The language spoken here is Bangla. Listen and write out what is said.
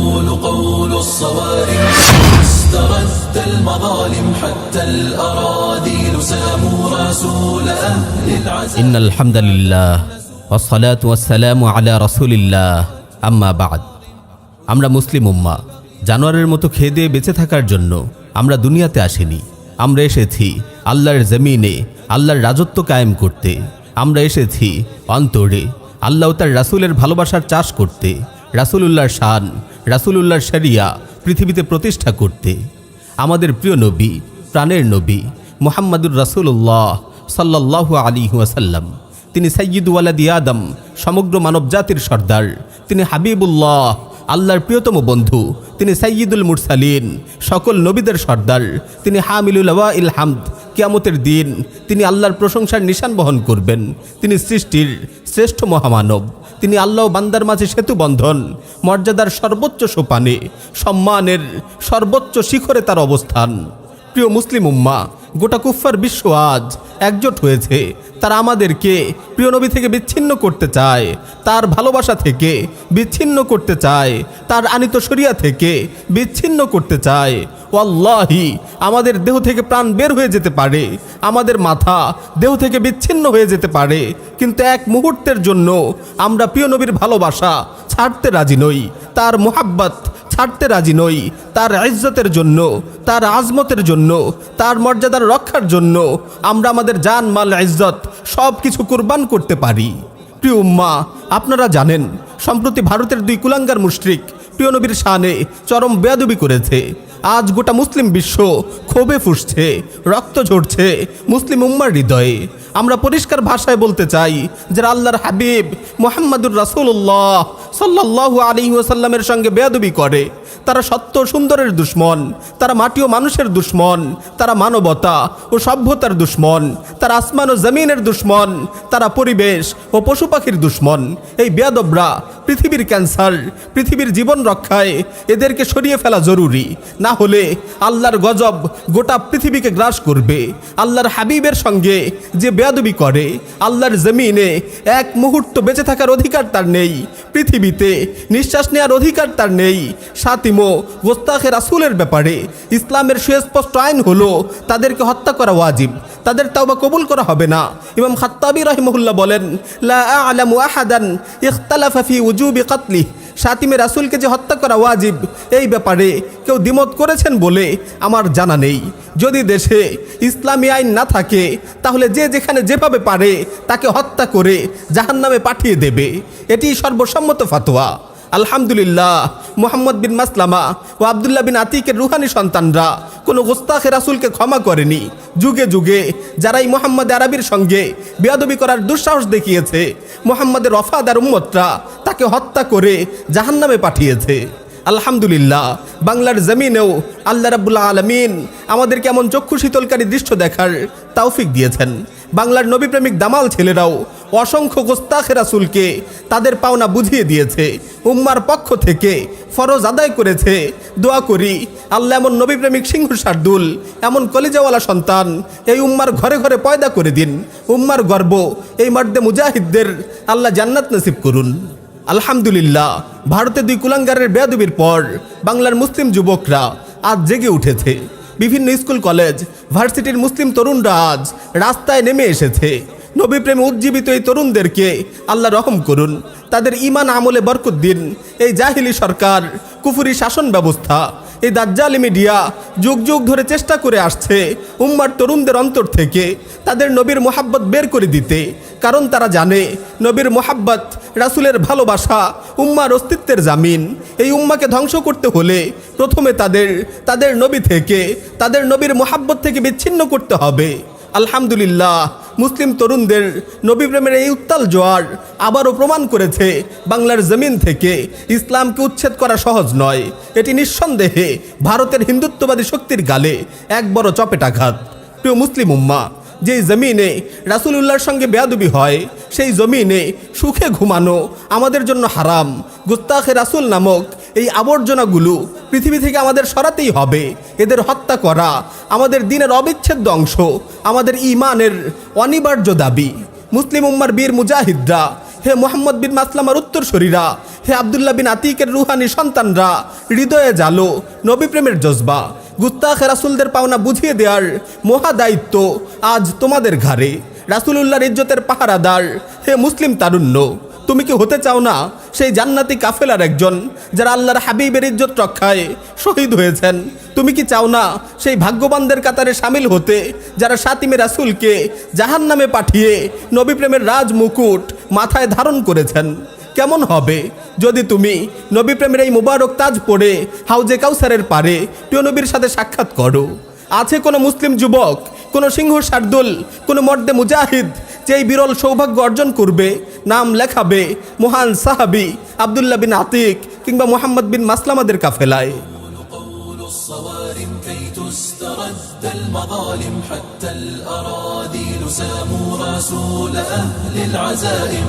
يقول قول الصوارم استردت المظالم حتى الأراذيل ساموا رسول أهل العزم إن الحمد لله والصلاة والسلام على رسول الله أما بعد আমরা মুসলিম উম্মাহ জানোয়ারের মতো খেয়ে দিয়ে বেঁচে থাকার জন্য আমরা দুনিয়াতে আসিনি। আমরা এসেছি আল্লাহর জমিনে আল্লাহর রাজত্ব কায়েম করতে। আমরা এসেছি অন্তরে আল্লাহ ও তার রাসূলের ভালোবাসার চাষ করতে, রাসূলুল্লাহর শান, রাসূলুল্লাহর শরিয়া পৃথিবীতে প্রতিষ্ঠা করতে। আমাদের প্রিয় নবী, প্রাণের নবী মুহাম্মাদুর রাসূলুল্লাহ সাল্লাল্লাহু আলাইহি ওয়াসাল্লাম, তিনি সাইয়্যিদু ওয়ালাদি আদম, সমগ্র মানবজাতির সর্দার। তিনি হাবিবুল্লাহ, আল্লাহর প্রিয়তম বন্ধু। তিনি সাইয়্যিদুল মুরসালিন, সকল নবীদের সর্দার। তিনি হামিলুল লাওয়াইল হামদ, কিয়ামতের দিন তিনি আল্লাহর প্রশংসার নিশান বহন করবেন। তিনি সৃষ্টির শ্রেষ্ঠ মহামানব। তিনি আল্লাহ ও বান্দার মাঝে সেতু বন্ধন, মর্যাদার সর্বোচ্চ সোপানে, সম্মানের সর্বোচ্চ শিখরে তার অবস্থান। প্রিয় মুসলিম উম্মাহ, গোটা কুফফার বিশ্ব আজ একজোট হয়েছে। তারা আমাদেরকে প্রিয় নবী থেকে বিচ্ছিন্ন করতে চায়, তার ভালোবাসা থেকে বিচ্ছিন্ন করতে চায়, তার আনিত শরিয়া থেকে বিচ্ছিন্ন করতে চায়। ওয়াল্লাহি, আমাদের দেহ থেকে প্রাণ বের হয়ে যেতে পারে, আমাদের মাথা দেহ থেকে বিচ্ছিন্ন হয়ে যেতে পারে, কিন্তু এক মুহূর্তের জন্য আমরা প্রিয় নবীর ভালোবাসা ছাড়তে রাজি নই, তার মুহাব্বত ছাড়তে রাজি নই। তার ইজ্জতের জন্য, তার আজমতের জন্য, তার মর্যাদার রক্ষার জন্য আমরা আমাদের জান, মাল, ইজ্জত সব কিছু কুরবান করতে পারি। প্রিয় উম্মাহ, আপনারা জানেন সম্প্রতি ভারতের দুই কুলাঙ্গার মুশরিক প্রিয় নবীর শানে চরম বেয়াদবি করেছে। আজ গোটা মুসলিম বিশ্ব ক্ষোভে ফুঁসছে, রক্ত ঝরছে মুসলিম উম্মার হৃদয়ে। আমরা পরিষ্কার ভাষায় বলতে চাই, যারা আল্লাহর হাবিব মুহাম্মাদুর রাসূলুল্লাহ সাল্লাল্লাহু আলাইহি ওয়াসাল্লামের সঙ্গে বেয়াদবি করে, তারা সত্য সুন্দরের দুশ্মন, তারা মাটি ও মানুষের দুশ্মন, তারা মানবতা ও সভ্যতার দুশ্মন, তারা আসমান ও জমিনের দুশ্মন, তারা পরিবেশ ও পশু পাখির দুশ্মন। এই বেয়াদবরা পৃথিবীর ক্যান্সার, পৃথিবীর জীবন রক্ষায় এদেরকে সরিয়ে ফেলা জরুরি, না হলে আল্লাহর গজব গোটা পৃথিবীকে গ্রাস করবে। আল্লাহর হাবিবের সঙ্গে যে বেয়াদবি করে, আল্লাহর জমিনে এক মুহূর্ত বেঁচে থাকার অধিকার তার নেই, পৃথিবীতে নিঃশ্বাস নেওয়ার অধিকার তার নেই। সাতিমো গোস্তাখে রাসূলের ব্যাপারে ইসলামের সুস্পষ্ট আইন হলো তাদেরকে হত্যা করা ওয়াজিব, তাদের তাওবা কবুল করা হবে না। ইমাম খাত্তাবী রাহিমাহুল্লাহ বলেন, লা আ'লামু আহাদান ইখতালাফা ফি উজুবি কতলিহি, শাতিমে রাসূলকে যে হত্যা করা ওয়াজিব, এই ব্যাপারে কেউ দ্বিমত করেছেন বলে আমার জানা নেই। যদি দেশে ইসলামী আইন না থাকে, তাহলে যে যেখানে যেভাবে পারে তাকে হত্যা করে জাহান্নামে পাঠিয়ে দেবে, এটি সর্বসম্মত ফতোয়া। আলহামদুলিল্লাহ, মুহাম্মদ বিন মাসলামা ও আব্দুল্লাহ বিন আতিকের রুহানি সন্তানরা কোনো গোস্তাখে রাসূলকে ক্ষমা করেনি। যুগে যুগে যারাই মুহাম্মদ আরবির সঙ্গে বেয়াদবি করার দুঃসাহস দেখিয়েছে, মুহাম্মদের ওয়াফাদার উম্মতরা তাকে হত্যা করে জাহান্নামে পাঠিয়েছে। আলহামদুলিল্লাহ, বাংলার জমিনেও আল্লাহ রাব্বুল আলামিন আমাদেরকে এমন চক্ষু শীতলকারী দৃশ্য দেখার তৌফিক দিয়েছেন। বাংলার নবীপ্রেমিক দামাল ছেলেরাও অসংখ্য গোস্তাখে রাসূলকে তাদের পাওনা বুঝিয়ে দিয়েছে, উম্মার পক্ষ থেকে ফরজ আদায় করেছে। দোয়া করি আল্লাহ এমন নবীপ্রেমিক সিংহ শার্দুল, এমন কলিজাওয়ালা সন্তান এই উম্মার ঘরে ঘরে পয়দা করে দিন। উম্মার গর্ব এই মর্দে মুজাহিদদের আল্লাহ জান্নাত নসিব করুন। আলহামদুলিল্লাহ, ভারতে দুই কুলাঙ্গারের বেয়াদবির পর বাংলার মুসলিম যুবকরা আজ জেগে উঠেছে। বিভিন্ন স্কুল, কলেজ, ভার্সিটির মুসলিম তরুণরা আজ রাস্তায় নেমে এসেছে। নবীপ্রেমে উজ্জীবিত এই তরুণদেরকে আল্লাহ রহম করুন, তাদের ঈমান আমলে বরকত দিন। এই জাহিলি সরকার, কুফরি শাসন ব্যবস্থা, এই দাজ্জালি মিডিয়া যুগ যুগ ধরে চেষ্টা করে আসছে উম্মার তরুণদের অন্তর থেকে তাদের নবীর মোহাব্বত বের করে দিতে। কারণ তারা জানে নবীর মোহাব্বত, রাসূলের ভালোবাসা উম্মার অস্তিত্বের জামিন। এই উম্মাকে ধ্বংস করতে হলে প্রথমে তাদের নবী থেকে, তাদের নবীর মোহাব্বত থেকে বিচ্ছিন্ন করতে হবে। আলহামদুলিল্লাহ, মুসলিম তরুণদের নবী প্রেমের এই উত্তাল জোয়ার আবারও প্রমাণ করেছে বাংলার জমিন থেকে ইসলামকে উচ্ছেদ করা সহজ নয়। এটি নিঃসন্দেহে ভারতের হিন্দুত্ববাদী শক্তির গালে এক বড় চপেটাঘাত। প্রিয় মুসলিম উম্মাহ, যেই জমিনে রাসূলুল্লাহর সঙ্গে বেয়াদবি হয়, সেই জমিনে সুখে ঘুমানো আমাদের জন্য হারাম। গুস্তাখে রাসূল নামক এই আবর্জনাগুলো পৃথিবী থেকে আমাদের সরাতেই হবে। এদের হত্যা করা আমাদের দিনের অবিচ্ছেদ্য অংশ, আমাদের ঈমানের অনিবার্য দাবি। মুসলিম উম্মার বীর মুজাহিদরা হে মুহাম্মদ বিন মাসলামার উত্তরসূরিরা, হে আব্দুল্লাহ বিন আতিকের রুহানি সন্তানরা, হৃদয়ে জালো নবী প্রেমের জজবা। গুস্তাখে রাসূলদের পাওনা বুঝিয়ে দেওয়ার মহা দায়িত্ব আজ তোমাদের ঘাড়ে। রাসূলুল্লাহর ইজ্জতের পাহারাদার হে মুসলিম তারুণ্য, তুমি কি হতে চাও না সেই জান্নাতি কাফেলার একজন যারা আল্লাহর হাবিবের ইজ্জত রক্ষায় শহীদ হয়েছেন? তুমি কি চাও না সেই ভাগ্যবানদের কাতারে সামিল হতে যারা শাতিমে রাসূলকে জাহান্নামে পাঠিয়ে নবী প্রেমের রাজ মুকুট মাথায় ধারণ করেছেন? কেমন হবে যদি তুমি নবী প্রেমের এই মুবারক তাজ পরে হাউজে কাউসারের পারে প্রিয় নবীর সাথে সাক্ষাৎ করো? আছে কোনো মুসলিম যুবক, কোনো সিংহ শার্দুল, কোনো মর্দে মুজাহিদ যে এই বিরল সৌভাগ্য অর্জন করবে, নাম লেখাবে মহান সাহাবী আব্দুল্লাহ বিন আতিক কিংবা মুহাম্মদ বিন মাসলামাদের কাফেলায়? قول الصوارم كي تسترد المظالم حتى الأراذيل ساموا رسول أهل العزائم